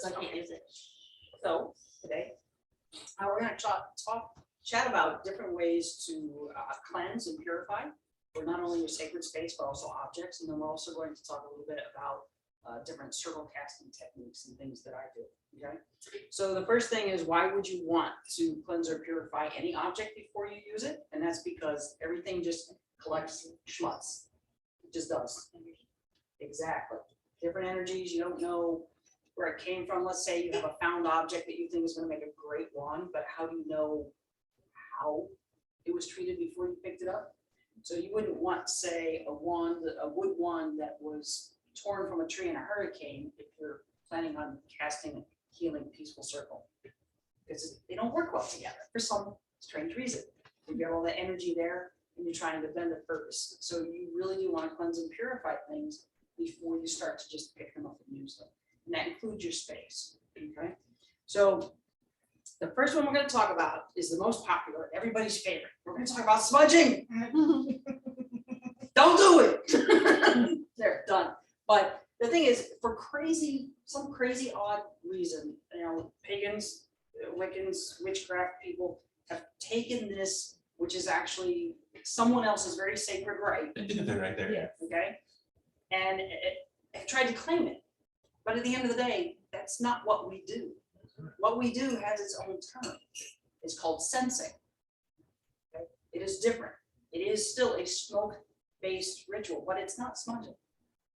so I can't use it. So today, we're going to chat about different ways to cleanse and purify for not only your sacred space, but also objects. And then we're also going to talk a little bit about different circle casting techniques and things that I do. Okay. So the first thing is, why would you want to cleanse or purify any object before you use it? And that's because everything just collects schmutz. It just does. Exactly. Different energies. You don't know where it came from. Let's say you have a found object that you think is going to make a great wand, but how do you know how it was treated before you picked it up? So you wouldn't want, say, a wood wand that was torn from a tree in a hurricane if you're planning on casting a healing, peaceful circle, because they don't work well together for some strange reason. You get all the energy there and you're trying to bend the purpose. So you really do want to cleanse and purify things before you start to just pick them up and use them. And that includes your space. Okay. So the first one we're going to talk about is the most popular, everybody's favorite. We're going to talk about smudging. Don't do it. There, done. But the thing is, for some crazy odd reason, pagans, Wiccans, witchcraft people have taken this, which is actually someone else's very sacred right. They're right there. Yeah. Okay. And have tried to claim it. But at the end of the day, that's not what we do. What we do has its own term. It's called sensing. Okay? It is different. It is still a smoke-based ritual, but it's not smudging.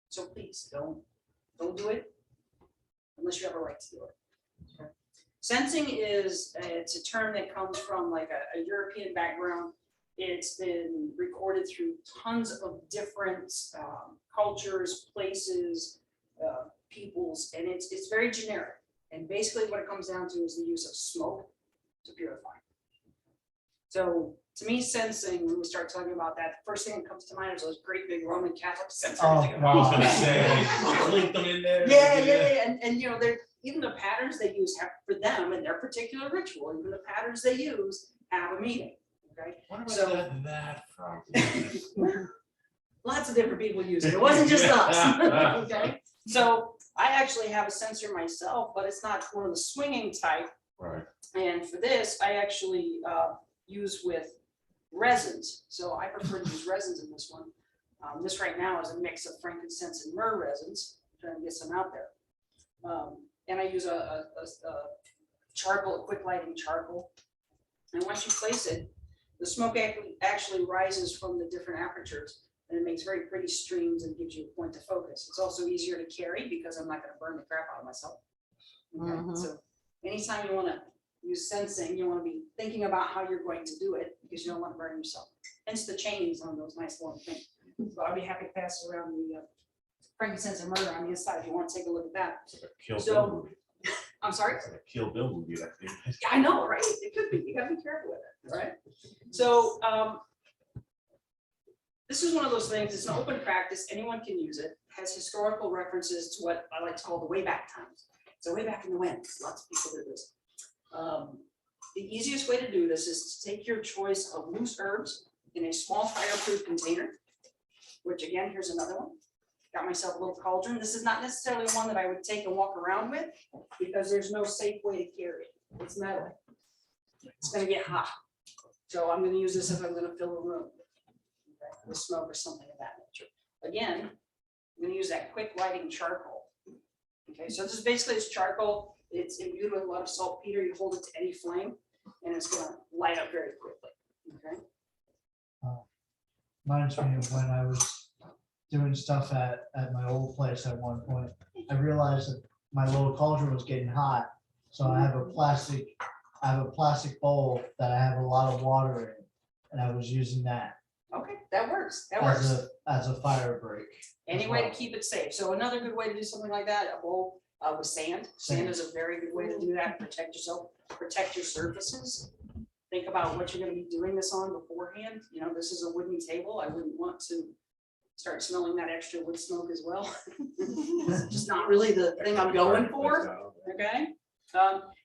So please don't do it unless you have a right to do it. Okay? Sensing it's a term that comes from like a European background. It's been recorded through tons of different cultures, places, peoples, and it's very generic. And basically what it comes down to is the use of smoke to purify. So to me, sensing, when we start talking about that, the first thing that comes to mind is those great big Roman Catholic sensors. I was gonna say, link them in there. Yeah. And they're even the patterns they use have for them and their particular ritual, even the patterns they use have a meaning. Okay. What about that from? Lots of different people use it. It wasn't just us. Okay. So I actually have a sensor myself, but it's not one of the swinging type. Right. And for this, I actually use with resins. So I prefer to use resins in this one. This right now is a mix of frankincense and myrrh resins. Trying to get some out there. And I use a charcoal, a quick lighting charcoal. And once you place it, the smoke actually rises from the different apertures. And it makes very pretty streams and gives you a point to focus. It's also easier to carry because I'm not going to burn the crap out of myself. Okay. So anytime you want to use sensing, you want to be thinking about how you're going to do it because you don't want to burn yourself. Hence the chains on those nice long things. So I'll be happy to pass around the frankincense and myrrh on the inside if you want to take a look at that. It's like a Kill Bill movie. I'm sorry? It's like a Kill Bill movie, that thing. Yeah, I know, right? It could be. You got to be careful with it, right? So this is one of those things, it's an open practice, anyone can use it, has historical references to what I like to call the way back times. So way back in the wind, lots of people do this. The easiest way to do this is to take your choice of loose herbs in a small fireproof container, which again, here's another one. Got myself a little cauldron. This is not necessarily one that I would take and walk around with because there's no safe way to carry it. It's metal. It's gonna get hot. So I'm gonna use this if I'm gonna fill a room with smoke or something of that nature. Again, I'm going to use that quick lighting charcoal. Okay, so this is basically it's charcoal. It's imbued with a lot of saltpeter. You hold it to any flame, and it's going to light up very quickly. Okay. Reminds me of when I was doing stuff at my old place at one point. I realized that my little cauldron was getting hot, so I have a plastic bowl that I have a lot of water in, and I was using that. Okay, that works. That works. As a fire break. Any way to keep it safe. So another good way to do something like that, a bowl with sand. Sand is a very good way to do that. Protect yourself, protect your surfaces. Think about what you're going to be doing this on beforehand. This is a wooden table. I wouldn't want to start smelling that extra wood smoke as well. It's just not really the thing I'm going for. Okay.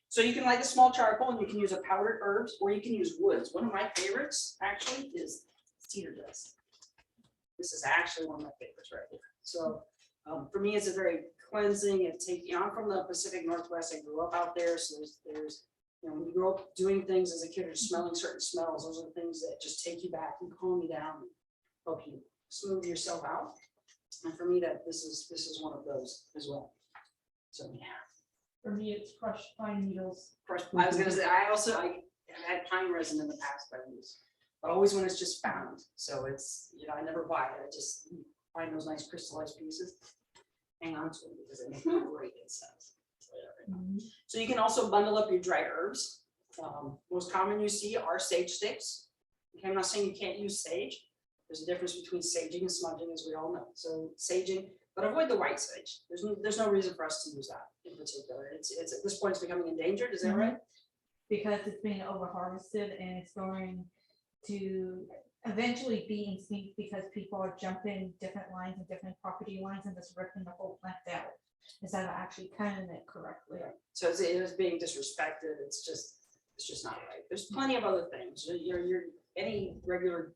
So you can light the small charcoal and you can use a powdered herbs or you can use woods. One of my favorites actually is cedar dust. This is actually one of my favorites right here. So For me, it's a very cleansing. I'm from the Pacific Northwest. I grew up out there, so there's when you grow up doing things as a kid or smelling certain smells, those are the things that just take you back and calm you down, and help you smooth yourself out. And for me, this is one of those as well. So yeah. For me, it's crushed pine needles. I was gonna say, I have had pine resin in the past I use, but always when it's just found. So it's, I never buy it. I just find those nice crystallized pieces, hang on to them because they make great incense. So you can also bundle up your dry herbs. Most common you see are sage sticks. Okay, I'm not saying you can't use sage. There's a difference between saging and smudging, as we all know. So saging, but avoid the white sage. There's no reason for us to use that in particular. It's at this point it's becoming endangered. Is that right? Because it's being over harvested and it's going to eventually be extinct because people are jumping different lines and different property lines and just ripping the whole plant out instead of actually cutting it correctly. So it is being disrespected. It's just not right. There's plenty of other things. Any regular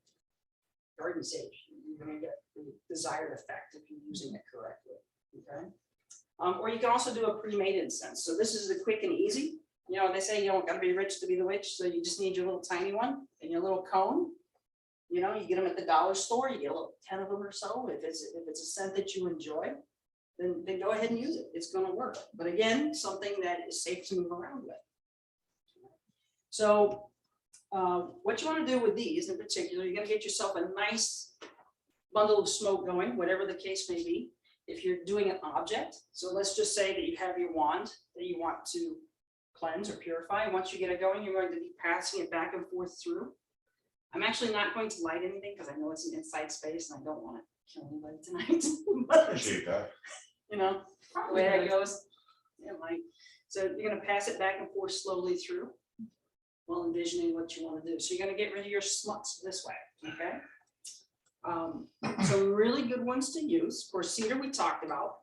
garden sage, you're going to get the desired effect if you're using it correctly. Okay. Or you can also do a pre-made incense. So this is the quick and easy. They say you don't got to be rich to be the witch, so you just need your little tiny one and your little cone. You get them at the dollar store. You get a little 10 of them or so. If it's a scent that you enjoy, then go ahead and use it. It's going to work. But again, something that is safe to move around with. So what you want to do with these in particular, you're going to get yourself a nice bundle of smoke going, whatever the case may be. If you're doing an object, so let's just say that you have your wand that you want to cleanse or purify. Once you get it going, you're going to be passing it back and forth through. I'm actually not going to light anything because I know it's an inside space and I don't want to kill anybody tonight. But, Appreciate that. the way that goes. Yeah, Mike. So you're going to pass it back and forth slowly through while envisioning what you want to do. So you're going to get rid of your smuts this way. Okay. Some really good ones to use. For cedar, we talked about.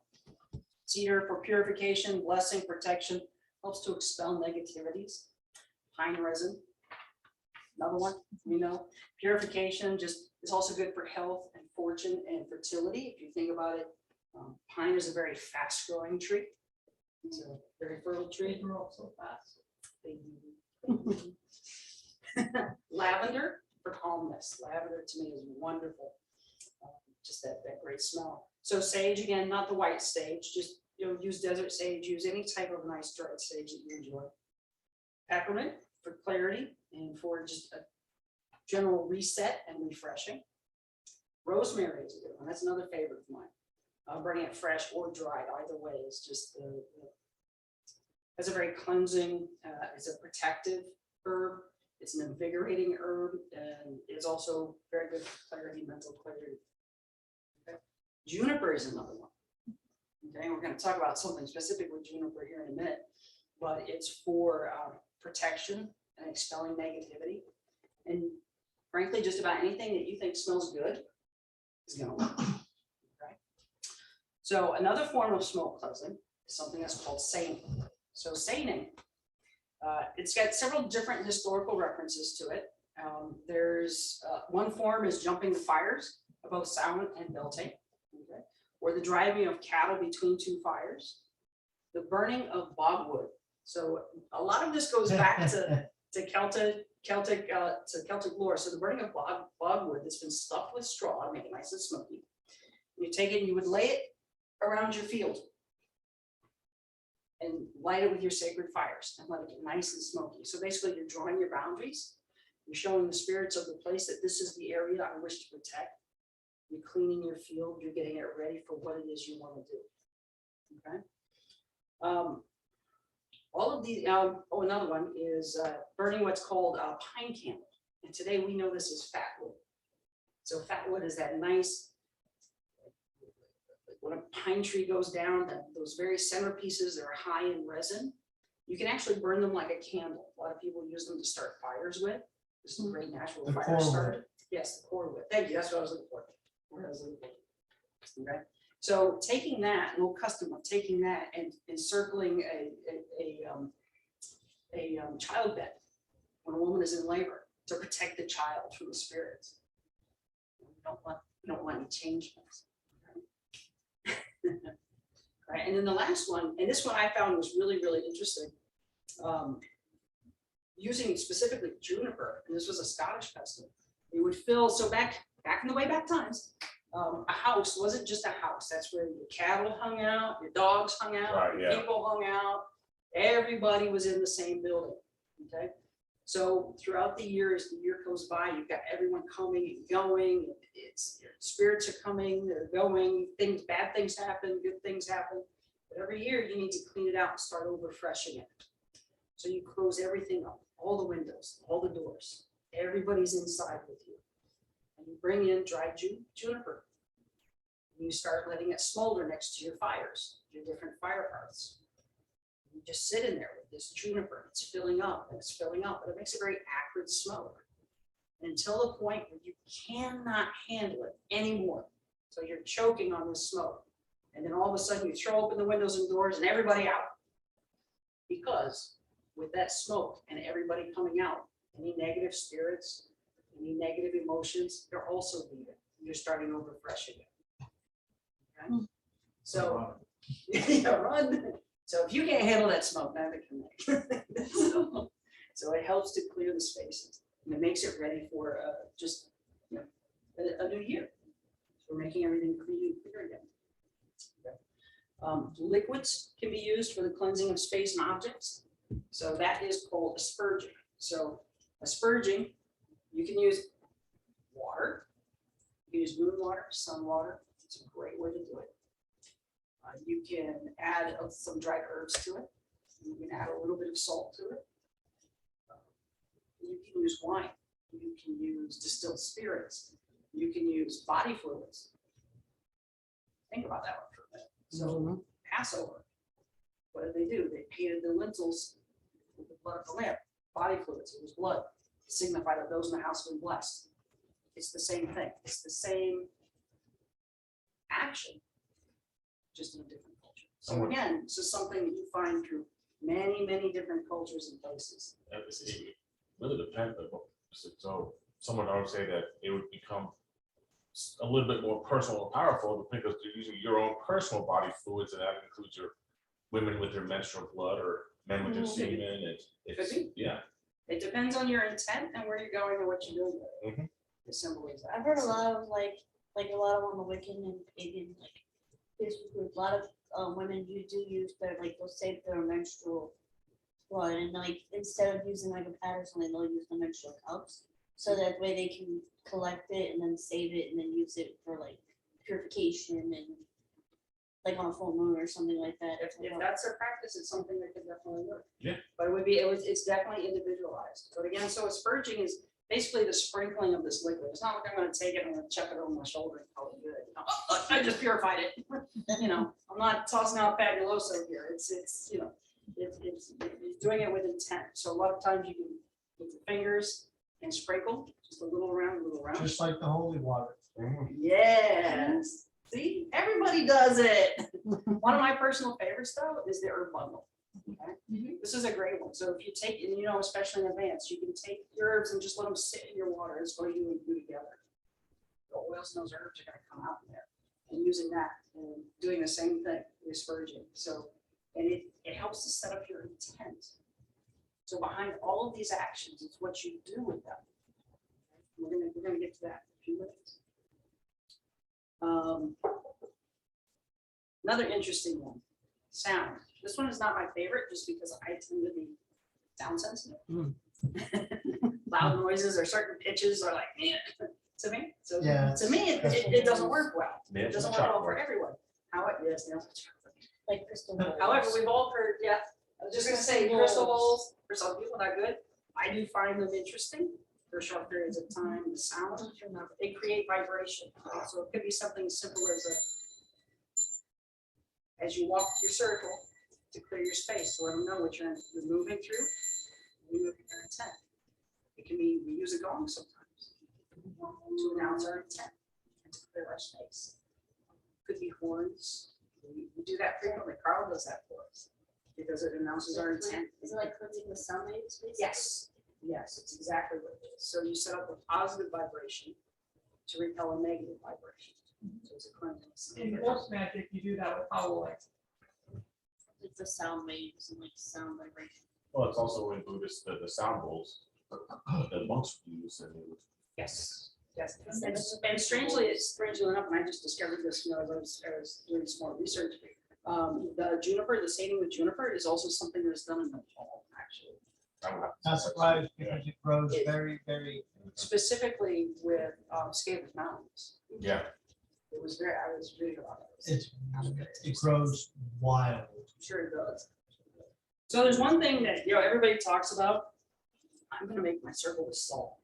Cedar for purification, blessing, protection, helps to expel negativities. Pine resin, another one, purification just is also good for health and fortune and fertility. If you think about it, pine is a very fast growing tree. It's a very fertile tree. They grow up so fast. Lavender for calmness. Lavender to me is wonderful. Just that great smell. So sage, again, not the white sage, just use desert sage, use any type of nice dried sage that you enjoy. Peppermint for clarity and for just a general reset and refreshing. Rosemary is a good one. That's another favorite of mine. Burning it fresh or dried, either way is just it's a very cleansing. It's a protective herb. It's an invigorating herb, and it's also very good for clarity, mental clarity. Okay. Juniper is another one. Okay, we're going to talk about something specific with juniper here in a minute, but it's for protection and expelling negativity. And frankly, just about anything that you think smells good is going to work. Okay. So another form of smoke cleansing is something that's called seining. So seining, it's got several different historical references to it. There's one form is jumping the fires of both Samhain and Beltane, okay, or the driving of cattle between two fires, the burning of bogwood. So a lot of this goes back to Celtic lore. So the burning of bogwood that's been stuffed with straw to make it nice and smoky. You take it and you would lay it around your field and light it with your sacred fires and let it get nice and smoky. So basically you're drawing your boundaries. You're showing the spirits of the place that this is the area I wish to protect. You're cleaning your field. You're getting it ready for what it is you want to do. Okay. All of these, another one is burning what's called a pine candle. And today we know this as fat wood. So fat wood is that nice, when a pine tree goes down, those very centerpieces that are high in resin, you can actually burn them like a candle. A lot of people use them to start fires with. This is a great natural The fire core starter. wood. Yes, the core wood. Thank you. That's what I was looking for. Okay. So taking that, an old custom of taking that and encircling a child bed when a woman is in labor to protect the child from the spirits. We don't want any changements. Right, and then the last one, and this one I found was really, really interesting. Using specifically juniper, and this was a Scottish custom. It would fill, so back in the way back times, a house wasn't just a house. That's where your cattle hung out, your dogs hung out, Right, your yeah. people hung out. Everybody was in the same building, okay? So throughout the years, the year goes by, you've got everyone coming and going. It's spirits are coming, they're going, bad things happen, good things happen. But every year you need to clean it out and start over fresh again. So you close everything up, all the windows, all the doors. Everybody's inside with you. And you bring in dried juniper. And you start letting it smolder next to your fires, your different fire hearths. You just sit in there with this juniper. It's filling up and it's filling up, but it makes a very acrid smoke until the point where you cannot handle it anymore. So you're choking on this smoke. And then all of a sudden you throw open the windows and doors and everybody out. Because with that smoke and everybody coming out, any negative spirits, any negative emotions, they're also leaving. You're starting over fresh again. Okay? So, yeah, run. So if you can't handle that smoke, neither can they. So it helps to clear the spaces and it makes it ready for just a new year. So we're making everything clean and clear again. Okay. Liquids can be used for the cleansing of space and objects. So that is called asperging. So asperging, you can use water, you can use moon water, sun water. It's a great way to do it. You can add some dried herbs to it. You can add a little bit of salt to it. You can use wine. You can use distilled spirits. You can use body fluids. Think about that one for a minute. So Passover, what did? They painted the lintels with the blood of the lamb. Body fluids, it was blood, to signify that those in the house were blessed. It's the same thing. It's the same action, just in a different culture. So again, this is something that you find through many, many different cultures and places. It really depends. So someone I would say that it would become a little bit more personal and powerful because you're using your own personal body fluids, and that includes your women with their menstrual blood or men with their semen. And it's, yeah. It depends on your intent and where you're going and what you're doing with it. As simple as that. I've heard a lot of like a lot of on the Wiccan and pagan Facebook group. A lot of women you do use their they'll save their menstrual blood and instead of using a pad or something, they'll use the menstrual cups so that way they can collect it and then save it and then use it for purification and on a full moon or something like that. If that's their practice, it's something that could definitely work. Yeah. But it's definitely individualized. But again, so asperging is basically the sprinkling of this liquid. It's not like I'm going to take it and I'm going to chuck it over my shoulder and call it good. Oh, I just purified it. I'm not tossing out fabuloso here. It's doing it with intent. So a lot of times you can with your fingers and sprinkle just a little around, Just like the holy water. Yes. See, everybody does it. One of my personal favorites though is the herb bundle. Okay? This is a great one. So if you take, and especially in advance, you can take your herbs and just let them sit in your water. It's what you and do together. The oils and those herbs are going to come out in there. And using that and doing the same thing, the asperging. So, and it helps to set up your intent. So behind all of these actions, it's what you do with them. We're gonna get to that in a few minutes. Another interesting one, sound. This one is not my favorite just because I tend to be sound sensitive. Loud noises or certain pitches are to me. So Yeah, to me, it doesn't work well. It Nails doesn't and work well for chocolate. everyone. Yes, nails and chocolate. Like crystal balls. However, we've all heard, I was just gonna say crystal bowls, for some people, not good. I do find them interesting for short periods of time. The sound, they create vibration. Right? So it could be something as simple as you walk your circle to clear your space, to let them know what you're moving through, you move your intent. It can be, we use a gong sometimes to announce our intent and to clear our space. Could be horns. We do that frequently. Carl does that for us because it announces our intent. Is it like cleansing the sun waves? Yes, it's exactly what it is. So you set up a positive vibration to repel a negative vibration. So it's a cleanliness. In horse magic, you do that with howling. Like the sound waves and like sound vibration. Well, it's also in Buddhist, the sound bowls, the monks use, and they would. Yes, yes. And strangely enough, and I just discovered this, you know, as I was doing some more research. The juniper, the sating with juniper is also something that's done in the fall, actually. I would have to- Not surprised because it grows very, very, Specifically with Scabies Mountains. Yeah, It was very, I was reading about it. it grows wild. Sure it does. So there's one thing that, you know, everybody talks about. I'm gonna make my circle with salt.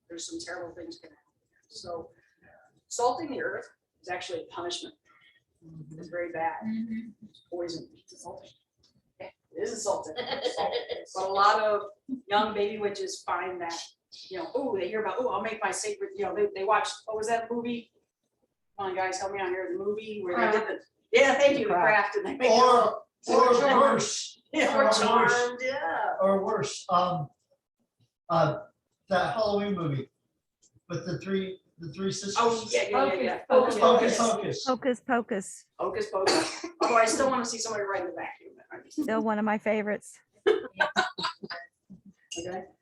There's some terrible things gonna happen. So salting the earth is actually a punishment. It's very bad. It's poison. It's salty. Yeah, it is salted. But a lot of young baby witches find that, you know, oh, they hear about, oh, I'll make my sacred, you know, they watch, what was that movie? Come on, guys, help me out here, the movie where they did the, yeah, thank you, the craft, and they make it all. Or worse, Yeah, or or worse. charmed, yeah. or worse, that Halloween movie with the three sisters. Oh, yeah. Focus, Focus, focus. Hocus Pocus, Hocus pocus. Oh, I still want to see somebody ride the vacuum. still one of my favorites. Okay,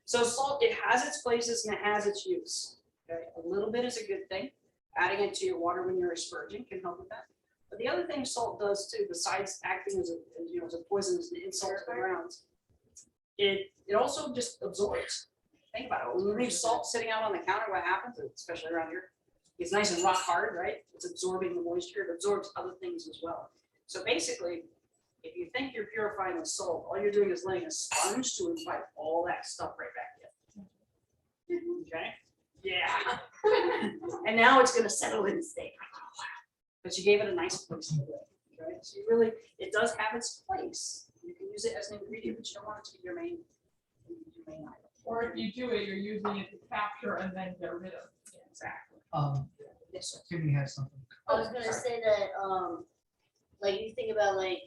so salt, it has its places and it has its use. Okay, a little bit is a good thing. Adding it to your water when you're asperging can help with that. But the other thing salt does too, besides acting as a poison, as an insult to the ground, it also just absorbs. Think about it. When you leave salt sitting out on the counter, what happens? Especially around here, it's nice and rock hard, right? It's absorbing the moisture. It absorbs other things as well. So basically, if you think you're purifying with salt, all you're doing is laying a sponge to invite all that stuff right back in. Okay? Yeah. And now it's gonna settle in and stay. But you gave it a nice place to live, right? So you really, it does have its place. You can use it as an ingredient, but you don't want it to be your main item. Or if you do it, you're using it to capture and then get rid of. Exactly. Yes, sir. Timmy has something. I was gonna say that, like you think about like,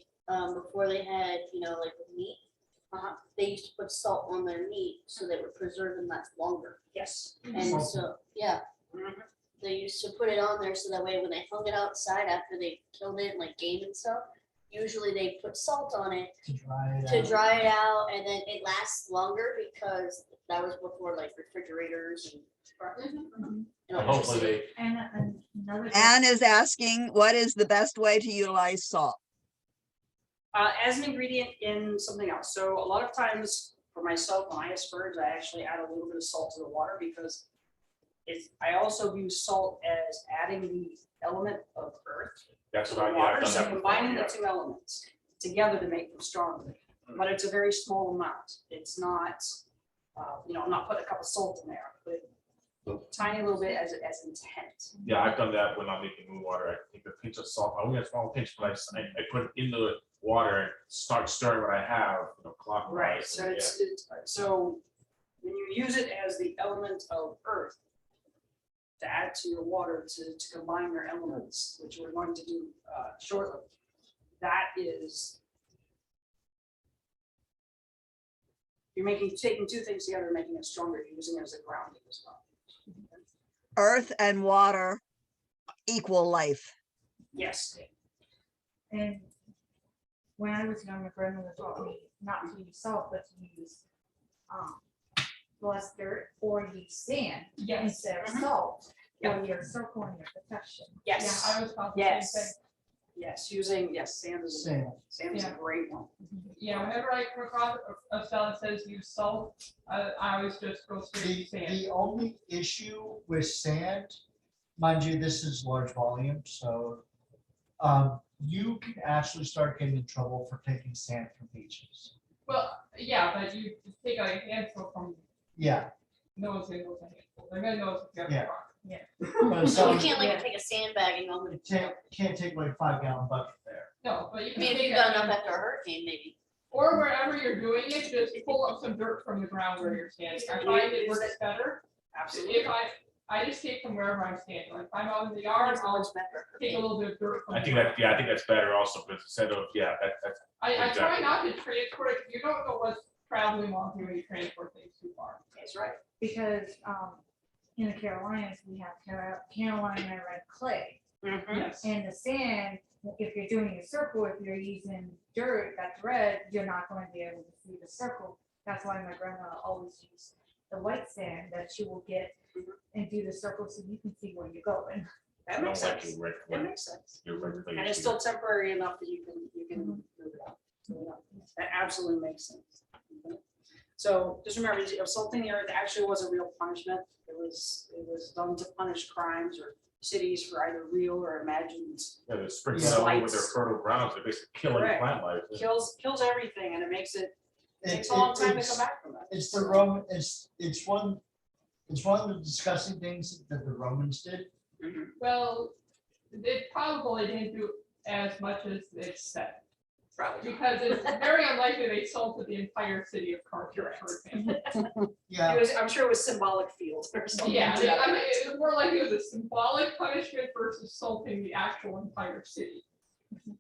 before they had, you know, like with meat, they used to put salt on their meat so they would preserve and last longer. Yes. And Salty. so, yeah, Mhm. they used to put it on there so that way when they hung it outside after they killed it, like game and stuff, usually they put salt on it To dry it to out. dry it out, and then it lasts longer because that was before like refrigerators and. and hopefully electricity. they, And another. Anne is asking, what is the best way to utilize salt? As an ingredient in something else. So a lot of times for myself, when I asperge, I actually add a little bit of salt to the water because I also use salt as adding the element of earth that's to what the I, yeah, I've water, done so that before, combining the yeah. two elements together to make them stronger. But it's a very small amount. It's not, I'm not putting a cup of salt in there, but tiny little bit as intent. Yeah, I've done that when I'm making moon water. I take a pinch of salt. I only have a small pinch, but I put it in the water and start stirring what I have, clockwise. Right, so and so when you use it as the element of earth to add to your water to combine your elements, which we're going to do shortly, that is, you're taking two things together, and making it stronger, you're using it as a grounding as well. Earth and water equal life. Yes, And when I was young, my grandmother taught me not to use salt, but to use less dirt or use sand Yes. instead of Mhm. salt Yeah. for your circle and your protection. yes, Yeah, I was taught the same thing. yes, yes, sand is a Yeah. great one. Yeah, whenever I come across a cell that says use salt, I always just go straight The, to sand. the only issue with sand, mind you, this is large volume, so you can actually start getting in trouble for taking sand from beaches. Well, yeah, but you take a handful from, Yeah, no one's gonna know it's a handful. They're gonna know it's a Yeah. rock. but So so you can't like Yeah. take a sandbag and go. you can't take like 5-gallon bucket there. No, but you I can mean, if take you've a got enough handful. after a hurricane, maybe. Or wherever you're doing it, just pull up some dirt from the ground where you're standing. I find it works better Absolutely. if I just take from wherever I'm standing. Like if I'm out in the yard, I'll Much better. take a little bit of dirt from. I the think ground. I think that's better also, because instead of, that's I try exactly. not to transport it, 'cause you don't know what's traveling while doing transport things too far. That's right. Because, in the Carolinas, we have Carolina red clay. Yes. And the sand, if you're doing a circle, if you're using dirt that's red, you're not going to be able to see the circle. That's why my grandma always used the white sand that she will get and do the circle so you can see where you're going. I That don't makes like sense. your red That clay. makes sense. Your red clay And it's is still temporary enough that you can move it out. So, yeah, that absolutely makes sense. Okay. So just remember, assaulting the earth actually was a real punishment. It was done to punish crimes or cities for either real or imagined. Yeah, they're sprinkling all over their Slights. fertile grounds, they're basically killing Correct. plant life. Kills everything, and it It- takes a long time to it's- come back from that. It's the Roman, it's one of the disgusting things that the Romans did. Mhm. Well, it probably didn't do as much as it's said, Probably. because it's very unlikely they assaulted the entire city of Carthage, for example. Yeah, I'm sure it was symbolic field or something. Yeah, I mean, it was more like it was a symbolic punishment versus assaulting the actual entire city.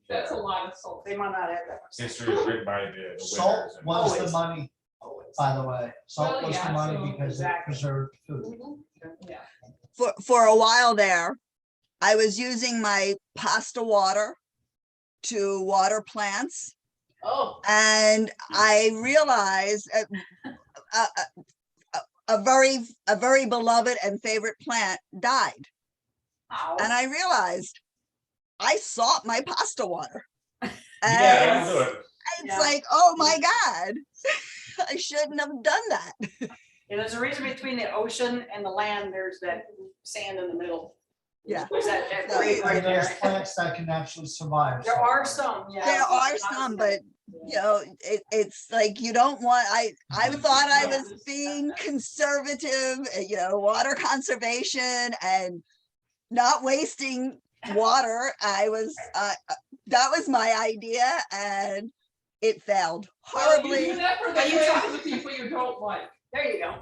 That's a lot of salt. They might not have that much. History is written by the salt winners. and- was the Always. money, Always. by the way. Salt Well, was the yeah, money so- because it Exactly. preserved food. Mhm. Yeah. For a while there, I was using my pasta water to water plants. Oh, And I realized a very beloved and favorite plant died. ow. And I realized I salt my pasta water. Yeah, And don't do it. it's Yeah. like, oh my God, I shouldn't have done that. And there's a reason between the ocean and the land, there's that sand in the middle. Yeah. There's that No, grade it's- right And there's there. plants that can actually survive. There salt. are some, yeah. There are Not some, as but many. you know, it's like you don't want, I thought I was being conservative, you know, water conservation and not wasting water. I was, that was my idea and it failed Well, you horribly. do that for the Are you plants talking- of the people you don't like. There you go.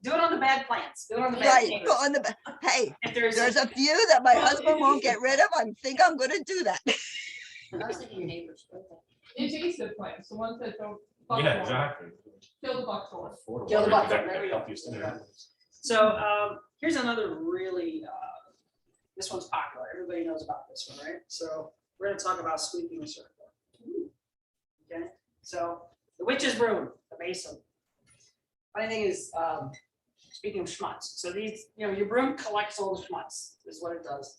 Do it on the bad plants. Do it on the bad Right, plants. go on the, hey, If there's. there's a few that my Well, husband won't get rid of. I think I'm gonna do that. I was thinking your neighbors. Invasive plants, the ones that don't. buck Yeah, thorn. exactly. Kill the buckthorn. Affordable. Kill the buckthorn, That- there we that go. healthiest thing there is. So here's another really, this one's popular. Everybody knows about this one, right? So we're gonna talk about sweeping the circle. Okay, so the witch's broom, the basin. Funny thing is, speaking of schmutz, so these, you know, your broom collects all the schmutz, is what it does.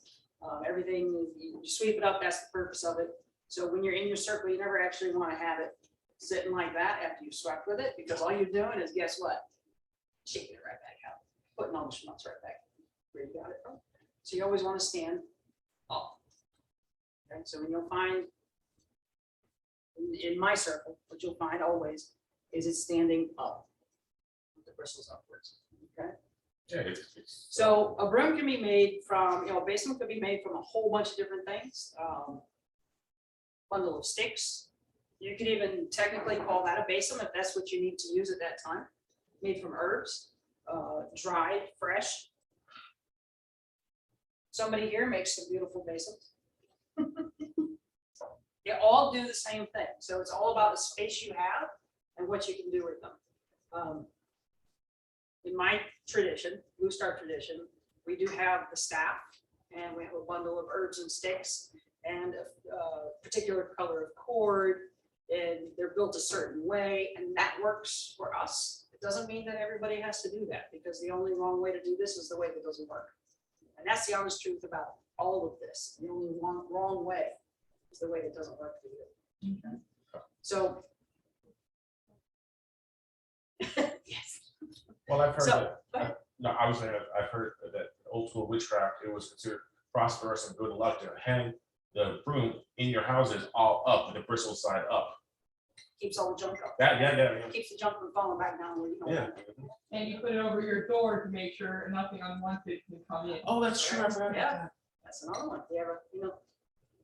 Everything, you sweep it up, that's the purpose of it. So when you're in your circle, you never actually wanna have it sitting like that after you swept with it, because all you're doing is, guess what? Shaking it right back out, putting all the schmutz right back where you got it from. So you always wanna stand up. Okay, so when you'll find, in my circle, what you'll find always is it's standing up. With the bristles upwards, okay? Yeah, it's. So a broom can be made from, you know, a basin could be made from a whole bunch of different things. Bundle of sticks. You could even technically call that a basin if that's what you need to use at that time. Made from herbs, dried, fresh. Somebody here makes some beautiful basins. They all do the same thing. So it's all about the space you have and what you can do with them. In my tradition, Blue Star tradition, we do have the staff and we have a bundle of herbs and sticks and a particular color of cord, and they're built a certain way, and that works for us. It doesn't mean that everybody has to do that, because the only wrong way to do this is the way that doesn't work. And that's the honest truth about all of this. The only wrong way is the way that doesn't work for you. Okay? So. Yes. Well, I've heard So, that, no, I was saying that I've heard that old school witchcraft, it was considered prosperous and good luck to hang the broom in your houses all up with the bristle side up. Keeps all the junk up. Yeah. Keeps the junk from falling back down where you don't Yeah. want it. And you put it over your door to make sure nothing unwanted can come in. Oh, that's true. I forgot about Yeah. that. That's another one. You ever, you know,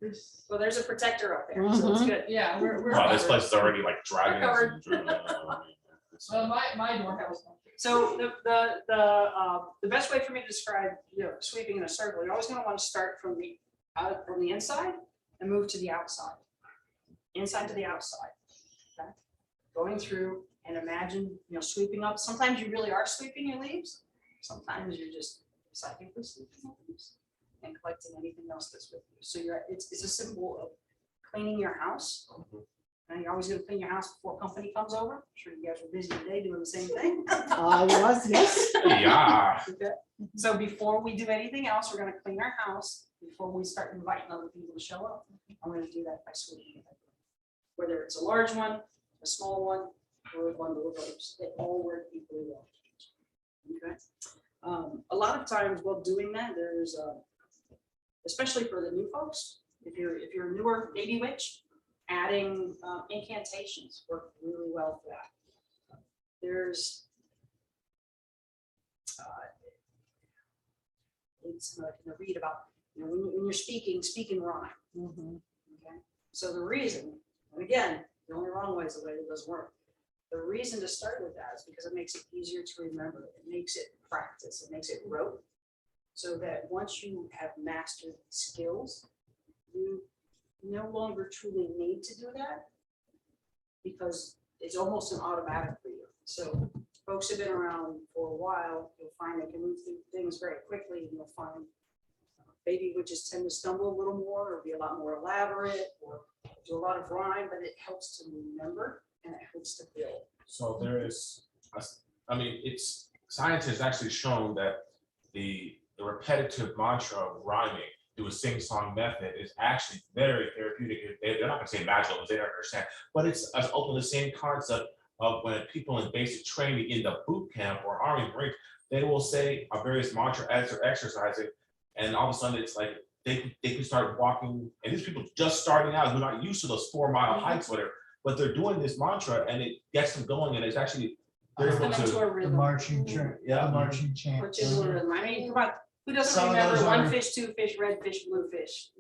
There's- well, there's a protector up there, so it's good. Yeah, we're. Wow, this covered. place is already like dragons. covered. and Well, my door has one. So the best way for me to describe, you know, sweeping in a circle, you're always gonna want to start from the inside and move to the outside. Inside to the outside. Okay? Going through And imagine, sweeping up. Sometimes you really are sweeping your leaves. Sometimes you're just psychically sweeping your leaves and collecting anything else that's with you. So it's a symbol of cleaning your house. And you're always gonna clean your house before company comes over. I'm sure you guys were busy today doing the same thing. I was, yes. Yeah. Okay. So before we do anything else, we're gonna clean our house before we start inviting other people to show up. I'm gonna do that by sweeping it. Whether it's a large one, a small one, or a bundle of ropes, they all work equally well. Okay. A lot of times while doing that, there's especially for the new folks, if you're a newer baby witch, adding incantations work really well for that. There's it's in a read about when you're speaking rhyme. Okay, so the reason, and again, the only wrong way is the way it doesn't work. The reason to start with that is because it makes it easier to remember. It makes it practice. It makes it rote, so that once you have mastered skills, you no longer truly need to do that because it's almost an automatic for you. So folks have been around for a while, you'll find they can move through things very quickly, and you'll find baby witches tend to stumble a little more or be a lot more elaborate or do a lot of rhyme, but it helps to remember and it helps to build. So there is, it's science has actually shown that the repetitive mantra of rhyming through a sing-song method is actually very therapeutic. They're not gonna say magical because they don't understand, but it's as open the same concept of when people in basic training in the boot camp or Army Marines, they will say a various mantra as they're exercising, and all of a sudden it's like they can start walking, and these people just starting out who are not used to those 4-mile hikes, whatever, but they're doing this mantra and it gets them going, and it's actually they're able Into to. a The rhythm. marching, the marching chant. Which is a rhythm. I mean, come on, who doesn't Some of remember those one are- fish, two fish, red fish, blue fish?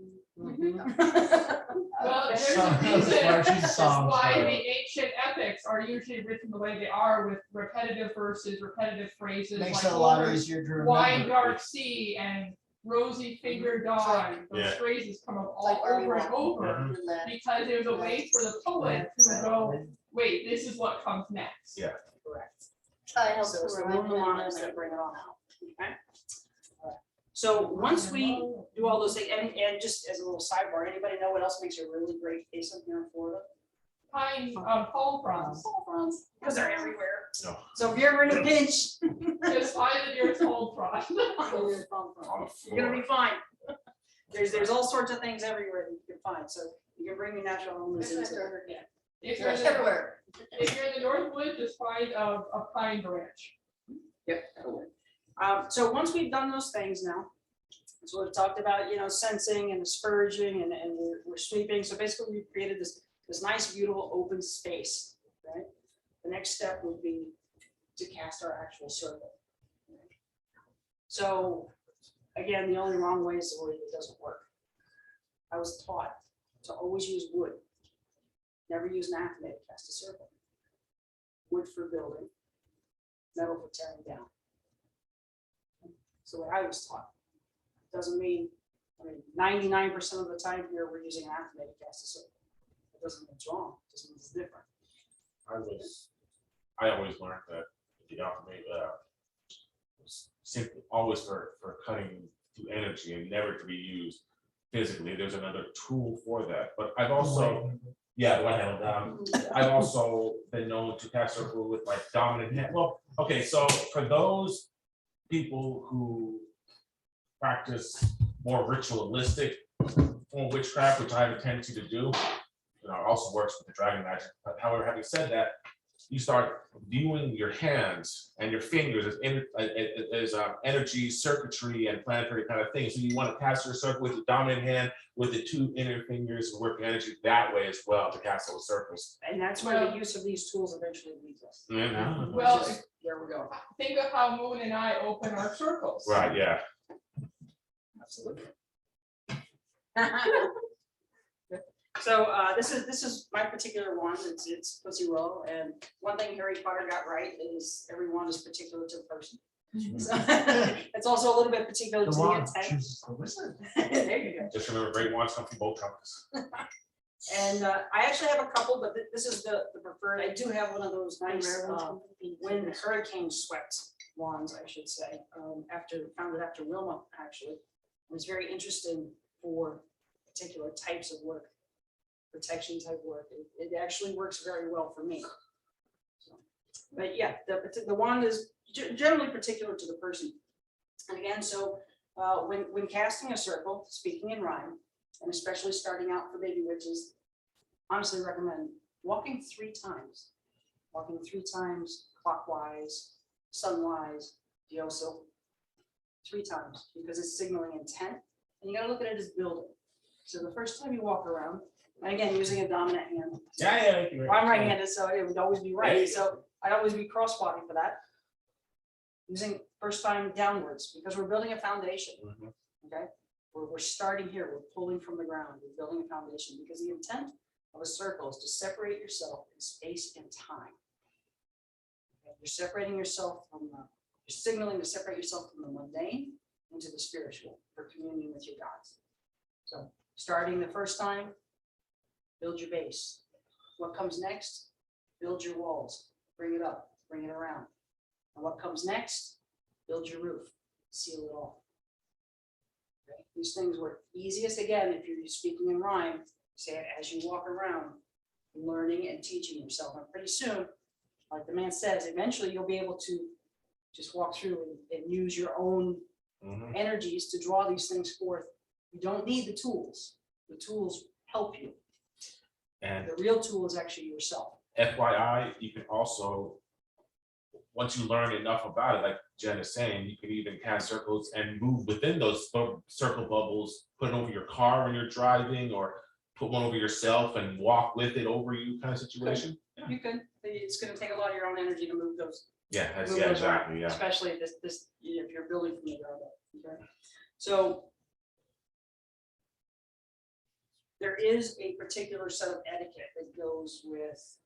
Well, there's Some a of those reason marching that's songs why are- the ancient epics are usually written the way they are, with repetitive verses, repetitive phrases Makes like it a lot Homer's easier to wide remember. dark sea and rosy finger dawn. Those Yeah. phrases come up all Like where we over and went. over because there's a way for the poet to go, wait, this is what comes next. Yeah. Correct. I help So to it's the remember little them. lines that bring it all out. Okay. All right. So once we do all those things, and just as a little sidebar, anybody know what else makes a really great case here in Florida? Pine, palm fronds, Because they're everywhere. No. So if you're ever in a pinch, just find the nearest palm frond. you're gonna be fine. There's all sorts of things everywhere that you can find, so you can bring your natural elements into it. Yeah. If you're in the, if you're in the Northwood, just find a pine branch. Yep, that'll work. So once we've done those things now, so we've talked about, sensing and asperging and we're sweeping. So basically we've created this nice, beautiful open space, right? The next step would be to cast our actual circle. So again, the only wrong way is the way it doesn't work. I was taught to always use wood. Never use an acme to cast a circle. Wood for building, metal for tearing down. So what I was taught. Doesn't mean, 99% of the time here, we're using an acme to cast a circle. It doesn't mean it's wrong, it just means it's different. I always learned that the alchemy was simply always for cutting through energy and never to be used physically. There's another tool for that, but I've also, yeah, the one handle. I've also been known to cast circle with my dominant hand. Well, okay, so for those people who practice more ritualistic form of witchcraft, which I have a tendency to do, it also works with the dragon magic. But however, having said that, you start viewing your hands and your fingers as energy, circuitry, and planetary kind of things. So you want to cast your circle with the dominant hand, with the 2 inner fingers, and work energy that way as well to cast those circles. And that's where the use of these tools eventually leads us. Well, Which is- there we go. think of how Moon and I open our circles. Right, yeah. Absolutely. So this is my particular wand. It's Pussy Roll, and one thing Harry Potter got right is every wand is particular to the person. So, it's also a little bit particular to The the wand intent. chooses the wizard. There you go. Just remember, great wands come from both companies. And I actually have a couple, but this is the preferred. I do have one of those nice when hurricane swept wands, I should say. Found it after Wilma, actually. It was very interesting for particular types of work, protection type work. It actually works very well for me. So, but yeah, the wand is generally particular to the person. And again, so when casting a circle, speaking in rhyme, and especially starting out for baby witches, honestly recommend walking 3 times. Walking 3 times clockwise, sunwise, Dioso, 3 times, because it's signaling intent. And you gotta look at it as building. So the first time you walk around, and again, using a dominant hand. Yeah. Well, I'm right-handed, so it would always be right. So I'd always be cross-body for that. Using first time downwards, because we're building a foundation, okay? We're starting here, we're pulling from the ground, we're building a foundation, because the intent of a circle is to separate yourself in space and time. Okay? You're separating yourself from you're signaling to separate yourself from the mundane into the spiritual for communion with your gods. So starting the first time, build your base. What comes next? Build your walls, bring it up, bring it around. And what comes next? Build your roof, seal it off. Okay? These things work easiest, again, if you're speaking in rhyme, say it as you walk around, learning and teaching yourself. And pretty soon, like the man says, eventually you'll be able to just walk through and use your own energies to draw these things forth. You don't need the tools. The tools help you. And the real tool is actually yourself. FYI, you can also, once you learn enough about it, like Jen is saying, you can even cast circles and move within those circle bubbles, put it over your car when you're driving, or put one over yourself and walk with it over you, kind of situation. Yeah. You can. It's going to take a lot of your own energy to move those. Yeah, that's, move yeah, those around, exactly. Yeah. Especially if you're building from the ground up. Okay. So there is a particular set of etiquette that goes with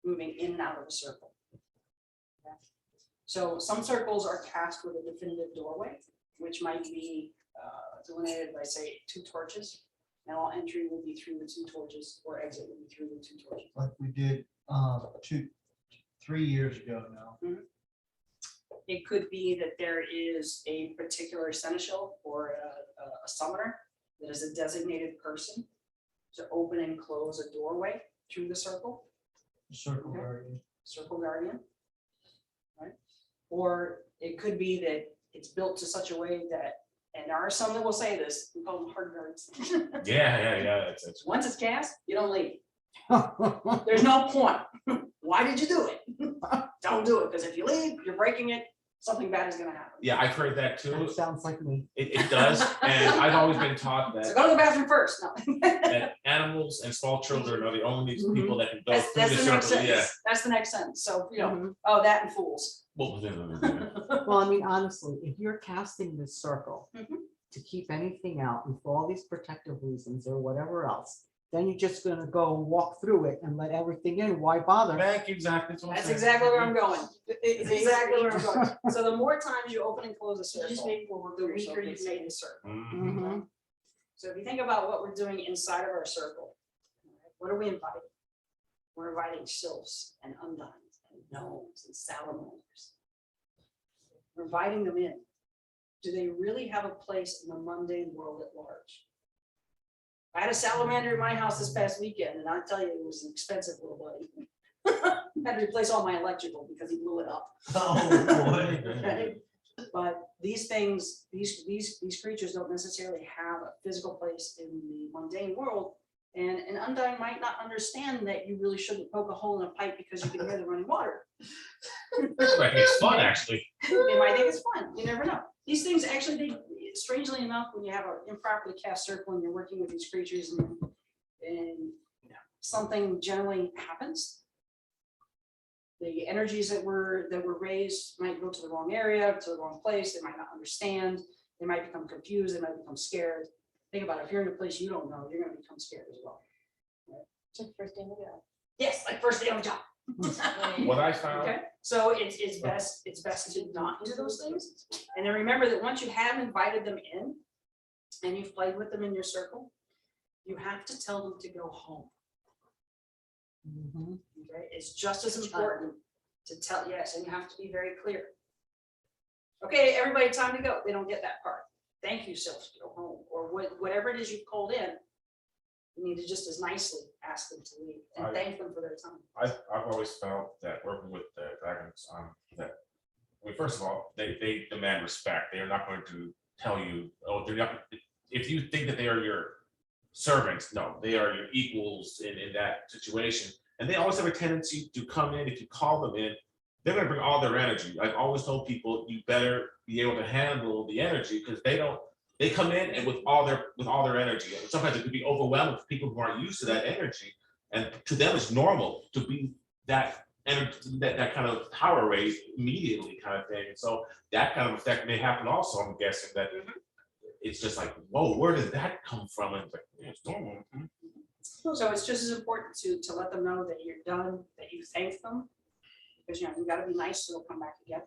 moving in and out of a circle. Okay. So some circles are cast with a definitive doorway, which might be delineated by, say, 2 torches. And all entry will be through the 2 torches, or exit will be through the 2 torches. Like we did 3 years ago now. It could be that there is a particular seneschal or a summoner that is a designated person to open and close a doorway through the circle. Circle Okay. guardian. Circle guardian, right? Or it could be that it's built to such a way that, and there are some that will say this, we call them hard guards. Yeah. It's Once it's cast, you don't leave. There's no point. Why did you do it? Don't do it, because if you leave, you're breaking it. Something bad is going to happen. yeah, I've heard that too. That sounds like me. It does, and I've always been taught So that, go to the bathroom first. No. that animals and small children are the only people that can go That's through the the next circle. Yeah. sentence. That's the next sentence. So, you know, Mhm. oh, that and fools. Well, Well, I mean, honestly, if you're casting this circle Mhm. to keep anything out and for all these protective reasons or whatever else, then you're just gonna go walk through it and let everything in. Why bother? Thank you, exactly. That's what I'm That's saying. exactly where I'm going. It's exactly where I'm going. So the more times you open and close a circle, just make more work the for yourself, weaker you've made the circle. Mhm. Mhm. So if you think about what we're doing inside of our circle, what are we inviting? We're inviting sylphs and undines and gnomes and salamanders. We're inviting them in. Do they really have a place in the mundane world at large? I had a salamander in my house this past weekend, and I'll tell you, it was an expensive little buddy. Had to replace all my electrical because he blew it up. Oh, boy. Okay? But these things, these creatures don't necessarily have a physical place in the mundane world. And an undine might not understand that you really shouldn't poke a hole in a pipe because you can hear the running water. Like, it's fun, actually. They might think it's fun. You never know. These things actually, strangely enough, when you have an improperly cast circle and you're working with these creatures and something generally happens, the energies that were raised might go to the wrong area, to the wrong place. They might not understand. They might become confused. They might become scared. Think about it. If you're in a place you don't know, you're going to become scared as well. It's like first day of the job. Yes, like first day on the job. What I found, Okay, so it's best to not do those things. And then remember that once you have invited them in and you've played with them in your circle, you have to tell them to go home. Mhm. Okay, it's just as important to tell, yes, and you have to be very clear. Okay, everybody, time to go. They don't get that part. Thank you, self, go home, or whatever it is you called in. You need to just as nicely ask them to leave and thank them for their time. I've always felt that working with the Dragons, that, well, first of all, they demand respect. They are not going to tell you, oh, they're not, if you think that they are your servants, no, they are your equals in that situation. And they always have a tendency to come in, if you call them in, they're gonna bring all their energy. I've always told people, you better be able to handle the energy, because they come in and with all their energy. And sometimes it could be overwhelming for people who aren't used to that energy. And to them, it's normal to be that energy, that kind of power raise immediately kind of thing. And so that kind of effect may happen also, I'm guessing, that it's just like, whoa, where did that come from? And it's like, yeah, it's normal. So it's just as important to let them know that you're done, that you thank them. Because, you gotta be nice, so they'll come back again.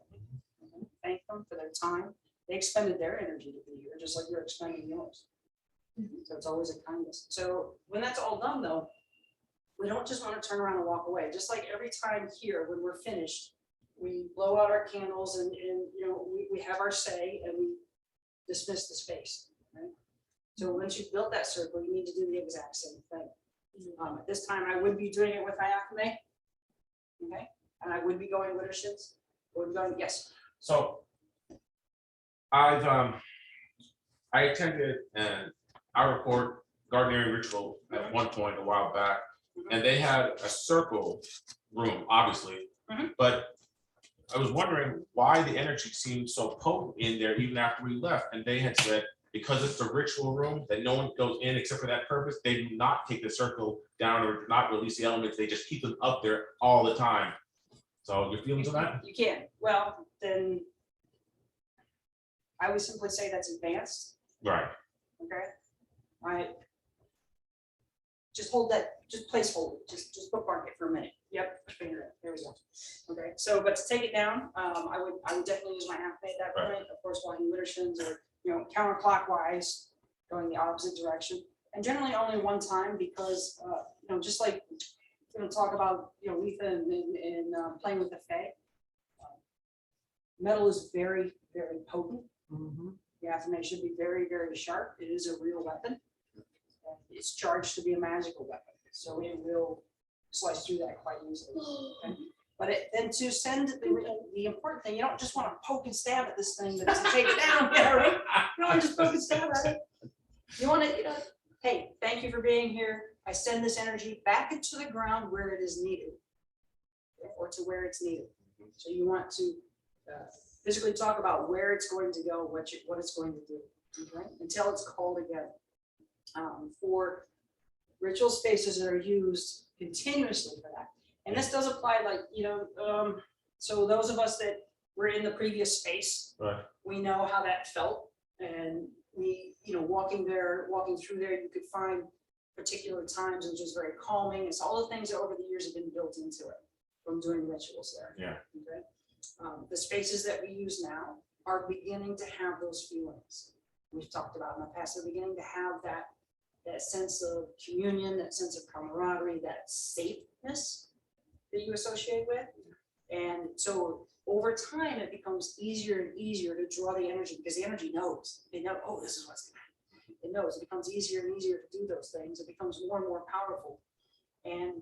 Thank them for their time. They expended their energy to be here, just like you're expending yours. So it's always a kindness. So when that's all done though, we don't just want to turn around and walk away. Just like every time here, when we're finished, we blow out our candles and we have our say and we dismiss the space, right? So once you've built that circle, you need to do the exact same thing. At this time, I would be doing it with Iacome, okay? And I would be going Widdershins, yes. So I attended an out court gardening ritual at one point a while back, and they had a circle room, obviously, but I was wondering why the energy seemed so potent in there even after we left. And they had said, because it's a ritual room that no one goes in except for that purpose, they do not take the circle down or not release the elements. They just keep them up there all the time. So your feelings on that? You can. Well, then I would simply say that's advanced. Right. Okay. All right. Just hold that, just placeholder, just bookmark it for a minute. Yep, there we go. Okay, so but to take it down, I would definitely use my half at that point. Of course, walking Widdershins or counterclockwise, going the opposite direction, and generally only one time because just like talk about Letha and playing with the Fae. Metal is very, very potent. The Athame should be very, very sharp. It is a real weapon. It's charged to be a magical weapon, so it will slice through that quite easily. Okay? But then to send the important thing, you don't just want to poke and stab at this thing, but to take it down. Right? You don't want to just poke and stab at it. You want to, hey, thank you for being here. I send this energy back into the ground where it is needed, or to where it's needed. So you want to physically talk about where it's going to go, what it's going to do, okay? Until it's called again. For ritual spaces that are used continuously for that. And this does apply, like, so those of us that were in the previous space, Right. we know how that felt. And we, walking through there, you could find particular times which is very calming. It's all the things that over the years have been built into it from doing rituals there. Yeah. Okay. The spaces that we use now are beginning to have those feelings we've talked about in the past. They're beginning to have that sense of communion, that sense of camaraderie, that safeness that you associate with. And so over time, it becomes easier and easier to draw the energy because the energy knows. They know, oh, this is what's going to happen. It knows. It becomes easier and easier to do those things. It becomes more and more powerful. And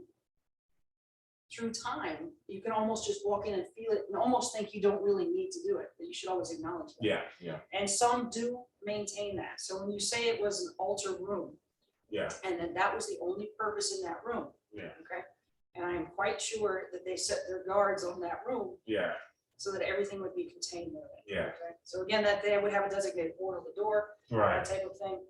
through time, you can almost just walk in and feel it and almost think you don't really need to do it, but you should always acknowledge that. Yeah, yeah, And some do maintain that. So when you say it was an altar room, yeah, and then that was the only purpose in that room. Yeah. Okay. And I am quite sure that they set their guards on that room yeah, so that everything would be contained there. yeah. Okay. So again, that they would have a designated order of the door, Right. that type of thing.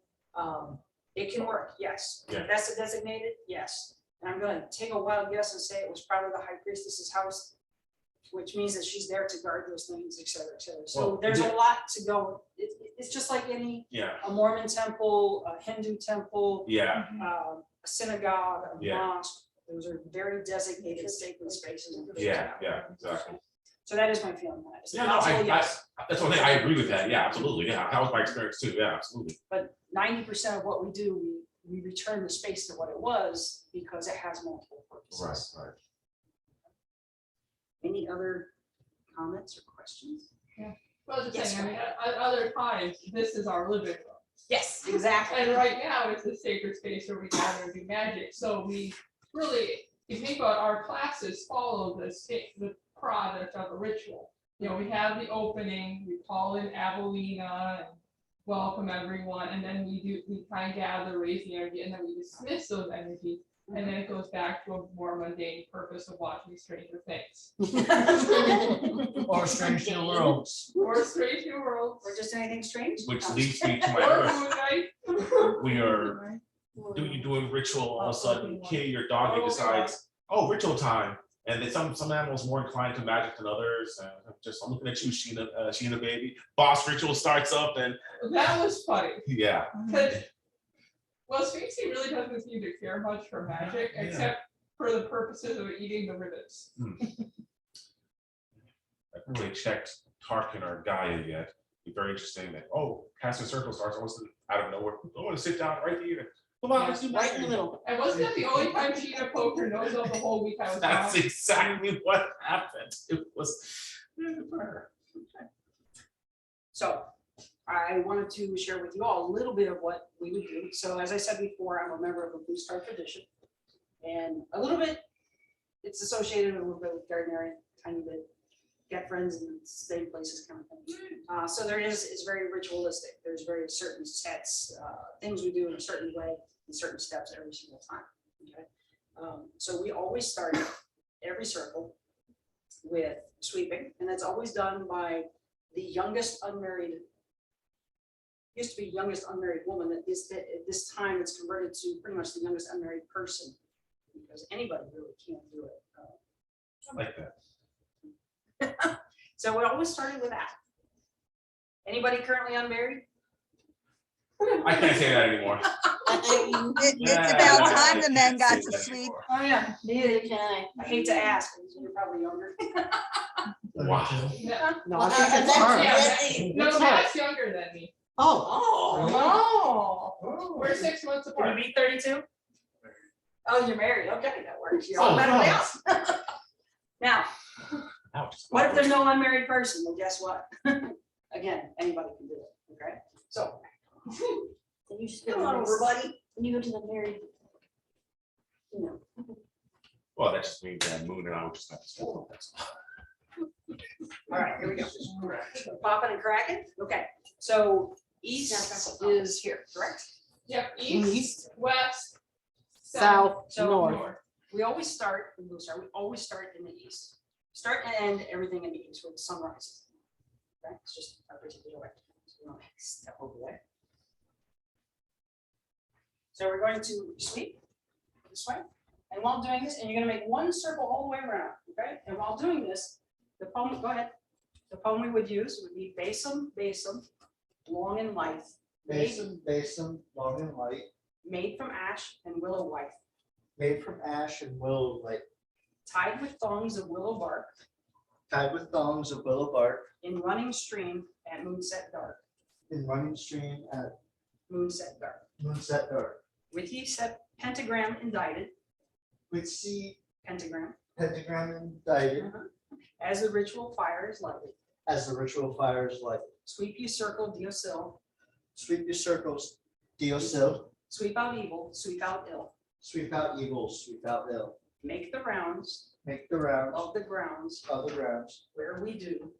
It can work, yes. Yeah. If that's a designated, yes. And I'm going to take a wild guess and say it was probably the high priestess's house, which means that she's there to guard those things, et cetera, et cetera. So Well, there's a lot to go. It's just like any Yeah, a Mormon temple, a Hindu temple, yeah, a synagogue, a Yeah. mosque. Those are very designated sacred spaces. yeah, exactly. So that is my feeling on it. It's Yeah, not no, all yes, that's one thing, I agree with that, yeah, absolutely, yeah, that was my experience too, yeah, absolutely. but 90% of what we do, we return the space to what it was because it has multiple purposes. Right. Any other comments or questions? Well, the Yes, thing, I mean, go at other times, this is our living room. Yes, exactly. And right now, it's a sacred space where we gather and do magic, so we really, if you think about our classes, follow the product of a ritual. You know, we have the opening, we call in Abelina, and welcome everyone, and then we kind of gather, raise the energy, and then we dismiss those energies, and then it goes back to a more mundane purpose of watching Stranger Things. Or Strange New Worlds. Or Strange New Worlds. Or just anything strange? Which No. leads me to my Or other, Moon Knight. we are doing ritual, all of a sudden, kitty or doggy decides, oh, ritual time. And then some animals more inclined to magic than others. And I'm looking at you, Sheena baby. Boss ritual starts up and That was funny. yeah. Well, Sphinxie really doesn't seem to care much for magic, Yeah. except for the purposes of eating the ribbons. I haven't really checked Tarkin or Gaia yet. Be very interesting that, oh, casting circle starts almost out of nowhere. I want to sit down right here. Come on, let's do Right in the magic. middle. And wasn't that the only time Sheena poked her nose up the whole week I was That's gone? exactly what happened. It was. So I wanted to share with you all a little bit of what we would do. So as I said before, I'm a member of a Blue Star tradition. And a little bit, it's associated a little bit with gardening, tiny bit, get friends in the same places kind of thing. So there it's very ritualistic. There's very certain sets, things we do in a certain way, and certain steps every single time. Okay. So we always start every circle with sweeping, and that's always done by the youngest unmarried, used to be youngest unmarried woman. At this time, it's converted to pretty much the youngest unmarried person, because anybody really can't do it. I like that. So we always started with that. Anybody currently unmarried? I can't say that anymore. It's about time the men got to sleep. Oh, yeah. Neither can I. I hate to ask, because you're probably younger. Wow. Yeah. No, I think it's hard. No, It's hard. Matt's younger than me. Oh. We're 6 months Can apart. you be 32? Oh, you're married. Okay, that works. You're Oh, automatically no. out. Now, Ouch. what if there's no unmarried person? Well, guess what? Again, anybody can do it, okay? So, Then you just come on over, buddy. When you go to the married, you know, Well, that just means that Moon and I would just have to swallow. That's all. All right, here we go. Popping and cracking. Okay, so east is here, correct? Yep, east, west, South, So north. we always start, we always start in the east. Start and end everything in the east where the sun rises. Okay, it's just a particular way. So we don't step over there. So we're going to sweep this way. And while doing this, and you're gonna make one circle all the way around, okay? And while doing this, the poem, go ahead. The poem we would use would be Basum, Basum, long and lithe, Basin, long and light, made from ash and willow white, made from ash and willow, like tied with thongs of willow bark, tied with thongs of willow bark, in running stream at moonset dark, in running stream at moonset dark. moonset dark. With ye set pentagram indicted, With sea pentagram, pentagram indicted as the ritual fire is lighted. as the ritual fire is lighted. Sweep ye circle, Diosil, Sweep your circles, Diosil, sweep out evil, sweep out ill. sweep out evil, sweep out ill. Make the rounds Make the rounds of the grounds of the grounds where we do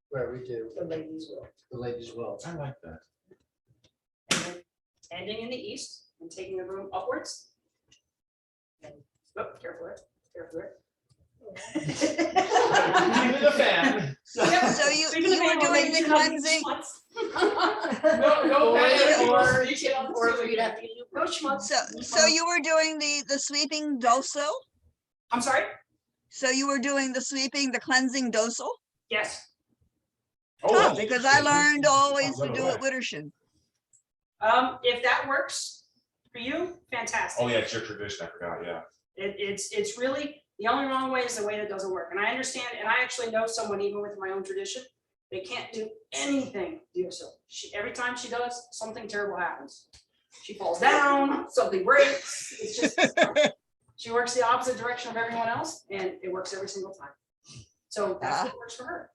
where we do, the ladies' will. the ladies' will. I like that. And then ending in the east and taking the room upwards. And, oh, careful it, careful it. Even a fan. Yep. So you Sweeping the were man while doing making the sure cleansing, No, Or- you can on the or ceiling. you'd have to get a new No schmutz. so you were doing the sweeping doso? I'm sorry? So you were doing the sweeping, the cleansing doso? Yes. Oh, because I learned always to Right do away. it Widdershин. If that works for you, fantastic. Oh, yeah, it's your tradition. I forgot. Yeah. It's really, the only wrong way is the way that doesn't work. And I understand, and I actually know someone, even with my own tradition, they can't do anything. So every time she does, something terrible happens. She falls down, something breaks. It's just, she works the opposite direction of everyone else, and it works every single time. So that's what works for her.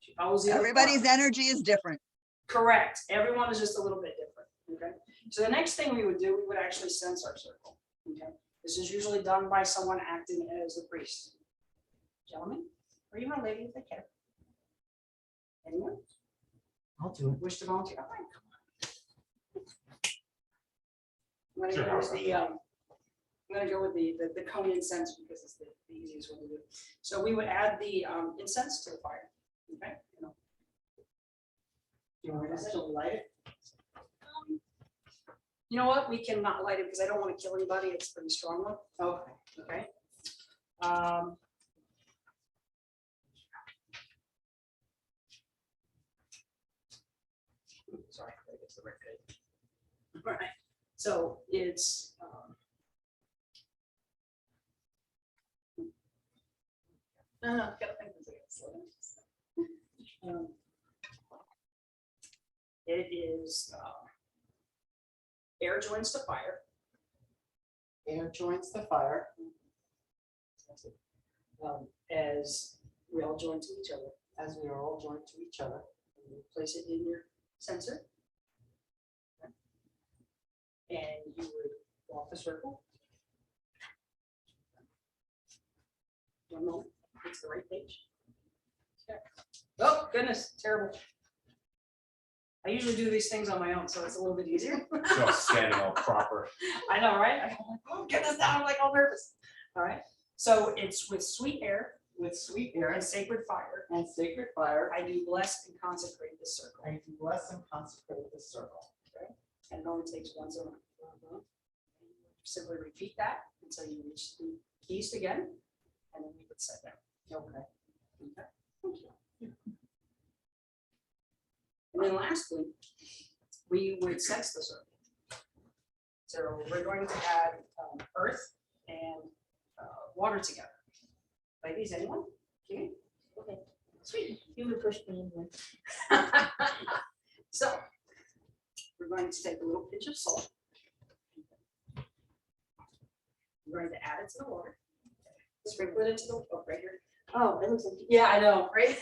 She follows the other Everybody's clock. energy is different. Correct. Everyone is just a little bit different. Okay. So the next thing we would do, we would actually sense our circle. Okay. This is usually done by someone acting as the priest. Gentlemen, are you my lady if they care? Anyone I'll do it. wish to volunteer? All right, come on. I'm Sure, gonna go with I'll- the, cone incense because it's the easiest one to do. So we would add the incense to the fire. Okay. Do you want me to still light it? You know what? We cannot light it because I don't want to kill anybody. It's a pretty strong one. Okay. Okay. Sorry, I gotta get to the right page. All right, so it's. I've gotta think this again, slow down. It is air joins to fire. Air joins the fire. As we all join to each other. As we are all joined to each other. And you place it in your sensor. And you would walk the circle. One moment, it's the right page. Okay. Oh, goodness, terrible. I usually do these things on my own, so it's a little bit easier. So scanning all proper. I know, right? I'm like, oh, get this down, I'm like all nervous. All right, so it's with sweet air With sweet air and sacred fire. and sacred fire, I do bless and consecrate this circle. I do bless and consecrate this circle. And it only takes once a month. Simply repeat that until you reach the keys again, and then we would set down. Okay. Okay. Thank you. And then lastly, we would sense the circle. So we're going to add earth and water together. Ladies, anyone? Okay. Okay, sweet. You would push me in there. So we're going to take a little pinch of salt. We're going to add it to the water. Sprinkle it into the, oh, right here. Oh, it looks like. Yeah, I know, right?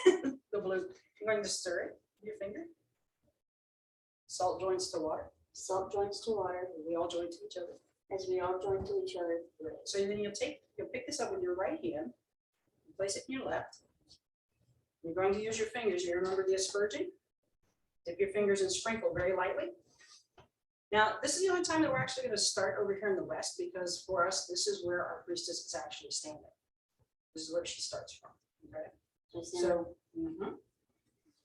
The blue. You're going to stir it with your finger. Salt joins to water. Salt joins to water And we all join to each other. as we all join to each other. So then you'll pick this up with your right hand, place it in your left. You're going to use your fingers. You remember the asperging? Dip your fingers and sprinkle very lightly. Now, this is the only time that we're actually going to start over here in the west, because for us, this is where our priestess is actually standing. This is where she starts from. Okay, Just so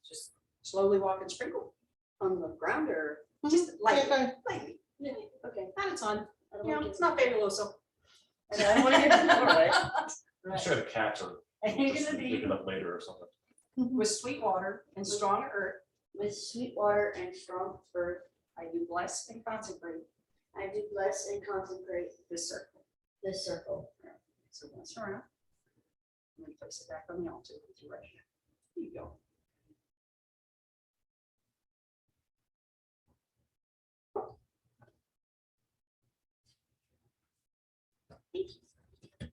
just slowly walk and sprinkle on the ground or? just lightly, lightly, Yeah, okay. not a ton. I don't You know, want it's to- not fabuloso. And I don't want to get too right. I'm sure the cats are And you're just gonna be picking up later or something. with sweet water and strong earth. With sweet water and strong earth, I do bless and consecrate I do bless and consecrate this circle. this circle. So once around. And then place it back on the altar with your right hand. There you go. Thank you.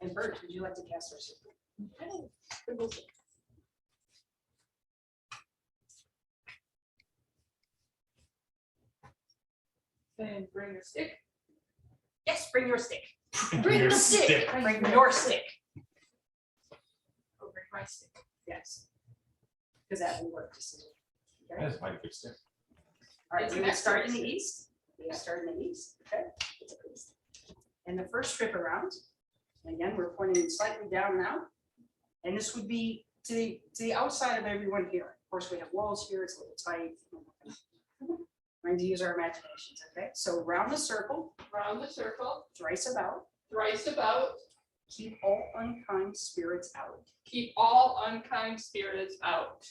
And Bert, would you like to cast our circle? Then bring your stick. Yes, bring your stick. Bring Your the stick. Bring your stick. Oh, bring my stick. Yes. Because that will work just as well. That is mighty good stick. All right, It's we an will start in the excellent east. We will start in the east, okay? And the first trip around, and again, we're pointing slightly down now. And this would be to the outside of everyone here. Of course, we have walls here, it's a little tight. We're going to use our imaginations, okay? So round the circle, Round the circle, thrice about, thrice about, keep all unkind spirits out. keep all unkind spirits out.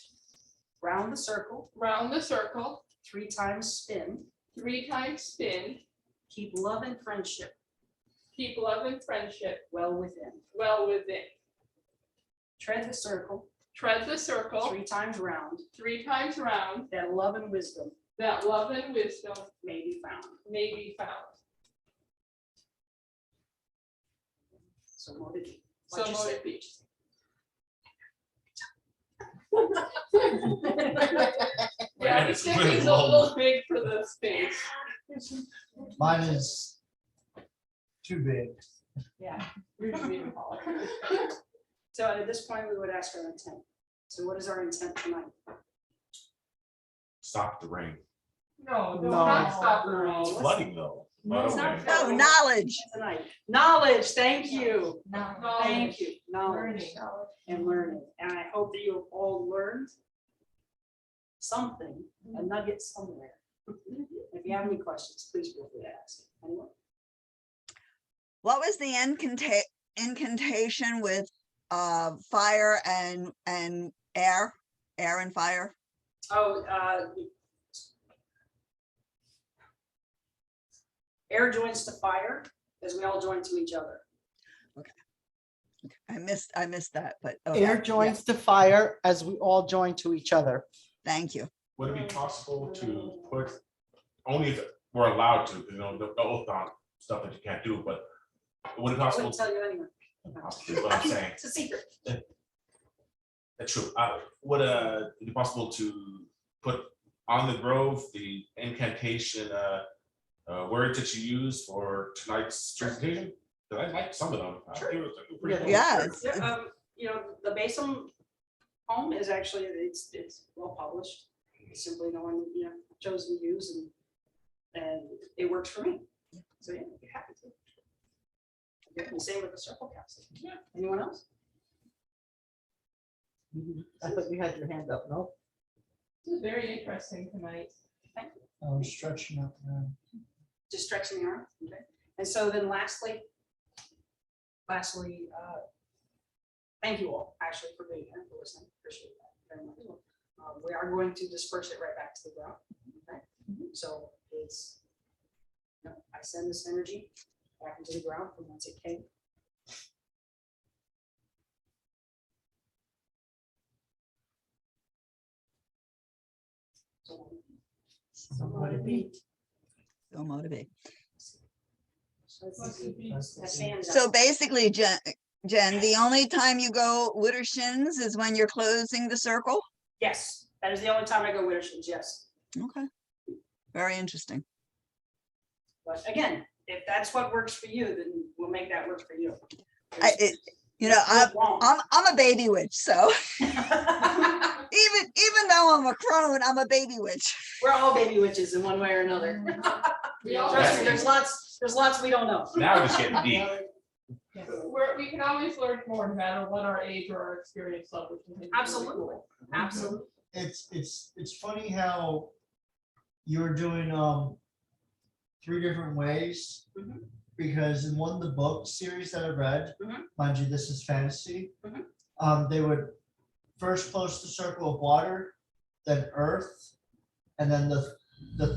Round the circle, Round the circle, 3 times spin, 3 times spin, keep love and friendship keep love and friendship well within. well within. Tread the circle, Tread the circle 3 times round, 3 times round, that love and wisdom that love and wisdom may be found. may be found. So mote it be. So What'd you mote say? it be. Yeah, the it's stick really is a long. little big for the space. Mine is too big. Yeah. You're just being taller. So at this point, we would ask our intent. So what is our intent tonight? Stop the rain. No, No. do not stop the rain. It's flooding though. No, But it's not okay. Oh, knowledge. Tonight, knowledge, thank you, No. thank you, knowledge Learning. and learning. And I hope that you have all learned something, a nugget somewhere. If you have any questions, please feel free to ask. Anyone? What was the incantation with fire and air and fire? Oh, air joins to fire as we all join to each other. I missed that, but. okay, Air yeah, joins the fire as we all join to each other. Thank you. Would it be possible to put, only if we're allowed to, no oath on stuff that you can't do, but would it be I possible? wouldn't tell you anyway. That's what I'm saying. It's a secret. That's true. Would it be possible to put on the grove the incantation words that you use for tonight's presentation? Because I like some of them. They were pretty cool. Yeah, Yeah, you know, the Basin poem is actually, it's well published. Simply no one, chose to use and it works for me. So yeah, I'd be happy to. Okay, and same with the circle casting. Yeah. Anyone else? I thought you had your hand up, no? This is very interesting tonight. I was stretching out the arm. Just stretching the arm, okay? And so then lastly, thank you all actually for being here, for listening, appreciate that very much. We are going to disperse it right back to the ground, okay? So it's, I send this energy back into the ground from whence it came. So let it be. so motivated. Must it be- That's hand So up. basically, Jen, the only time you go widdershins is when you're closing the circle? Yes, that is the only time I go widdershins, yes. Okay. Very interesting. But again, if that's what works for you, then we'll make that work for you. I'm a baby witch, so even though I'm a crone, I'm a baby witch. We're all baby witches in one way or another. We all Trust me, there's lots we don't know. Now we're just getting deep. we can always learn more no matter what our age or our experience level. which I think is really Absolutely. cool. Absolutely. It's funny how you're doing 3 different ways. Mhm. Because in one of the book series that I read, Mhm. mind you, this is fantasy. Mhm. They would first close the circle of water, then earth, and then the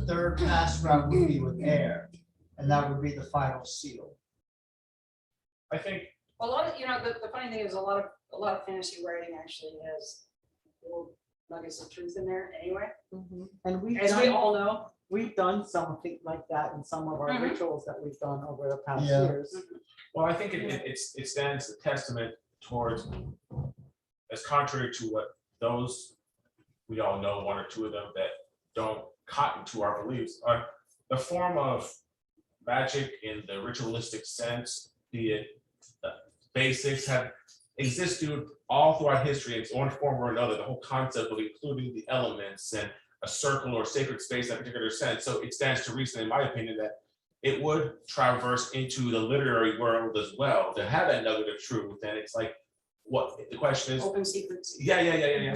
third pass route would be with air, and that would be the final seal. I think A lot of, the funny thing is a lot of fantasy writing actually has little nuggets of truth in there anyway. And we've As we done, all know. we've done something like that in some of our Mhm. rituals that we've done over the past Yeah. years. Well, I think it stands a testament towards, as contrary to what those, we all know, 1 or 2 of them that don't cotton to our beliefs, are the form of magic in the ritualistic sense, be it basics, have existed all throughout history in one form or another, the whole concept of including the elements and a circle or sacred space in a particular sense. So it stands to reason, in my opinion, that it would traverse into the literary world as well, to have that nugget of truth. And it's like, what the question is, Open secrets. yeah.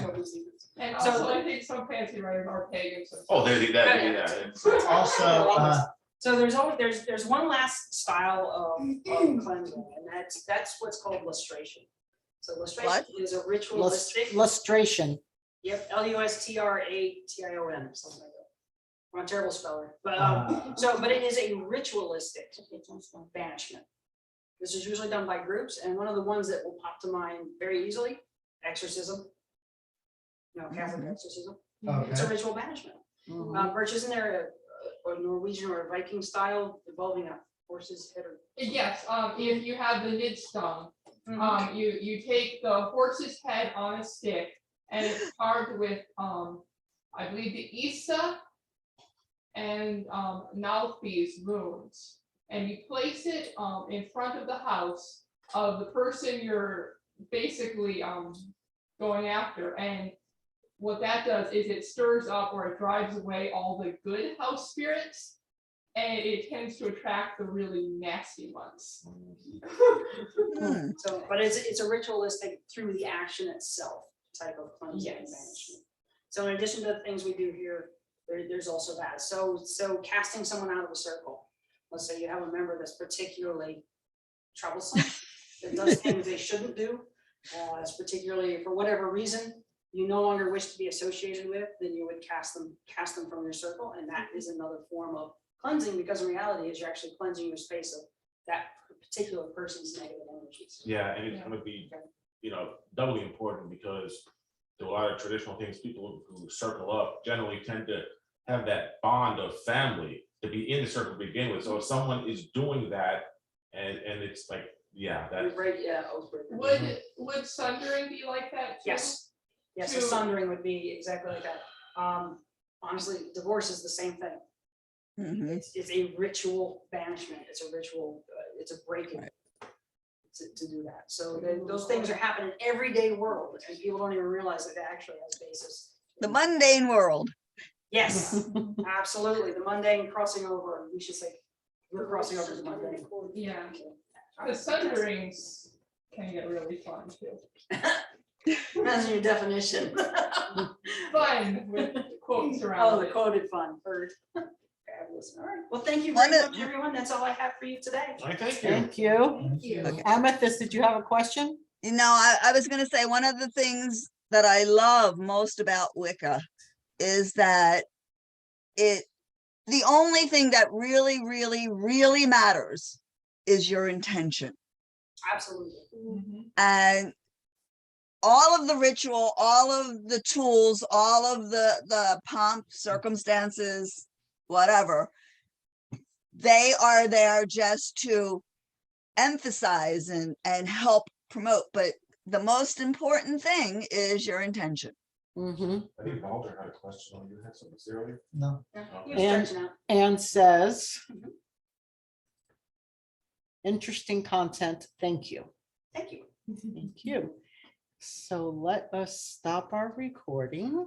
Open secrets. And So- also, I think some fancy writers are pagans. Oh, there's that. Also, So there's one last style of cleansing, and that's what's called lustration. So lustration is a ritualistic. Lustration. Yep, LUSTRATION, something like that. I'm a terrible speller, but but it is a ritualistic banishment. This is usually done by groups, and one of the ones that will pop to mind very easily, exorcism. Catholic exorcism. It's a okay. ritual banishment. Mhm. Birch, isn't there a Norwegian or a Viking style involving a horse's head or? Yes, if you have the nidstone, Mhm. you take the horse's head on a stick and it's carved with, I believe the Isa and, Nalfi's runes. And you place it, in front of the house of the person you're basically, going after. And what that does is it stirs up or it drives away all the good house spirits. And it tends to attract the really nasty ones. Hmm. So, but it's a ritualistic through the action itself type of cleansing and Yes. banishment. So in addition to the things we do here, there's also that. So casting someone out of a circle. Let's say you have a member that's particularly troublesome, that does things they shouldn't do. It's particularly, for whatever reason, you no longer wish to be associated with, then you would cast them from your circle. And that is another form of cleansing, because in reality is you're actually cleansing your space of that particular person's negative energies. Yeah, and it's Yeah. gonna be, doubly important because to a lot of traditional things, people who circle up generally tend to have that bond of family to be in the circle to begin with. So if someone is doing that and it's like, yeah, We that, break, yeah, oath breaker. Would sundering be like that too? Yes, yes, the To- sundering would be exactly like that. Honestly, divorce is the same thing. Mhm. It's a ritual banishment. It's a ritual, it's a breaking. Right. To do that. So those things are happening in everyday world and people don't even realize that it actually has basis. The mundane world. Yes, absolutely. The mundane crossing over, we should say, we're crossing over to the mundane. Yeah, the sunderings can get really fun too. That's your definition. Fun with quotes Oh, around the it. quoted fun, heard. Fabulous. All right. Well, thank you One very of- much, everyone. That's all I have for you today. I thank you. Thank you. Thank you. Okay. Amethyst, did you have a question? I was gonna say, one of the things that I love most about Wicca is that the only thing that really, really, really matters is your intention. Absolutely. Mhm. And all of the ritual, all of the tools, all of the pomp, circumstances, whatever, they are there just to emphasize and help promote. But the most important thing is your intention. Mm-hmm. I think Walter had a question on you, had something earlier. No, Yeah, Okay. you're And- stretching out. And says, Mhm. interesting content. Thank you. Thank you. Thank you. So let us stop our recording.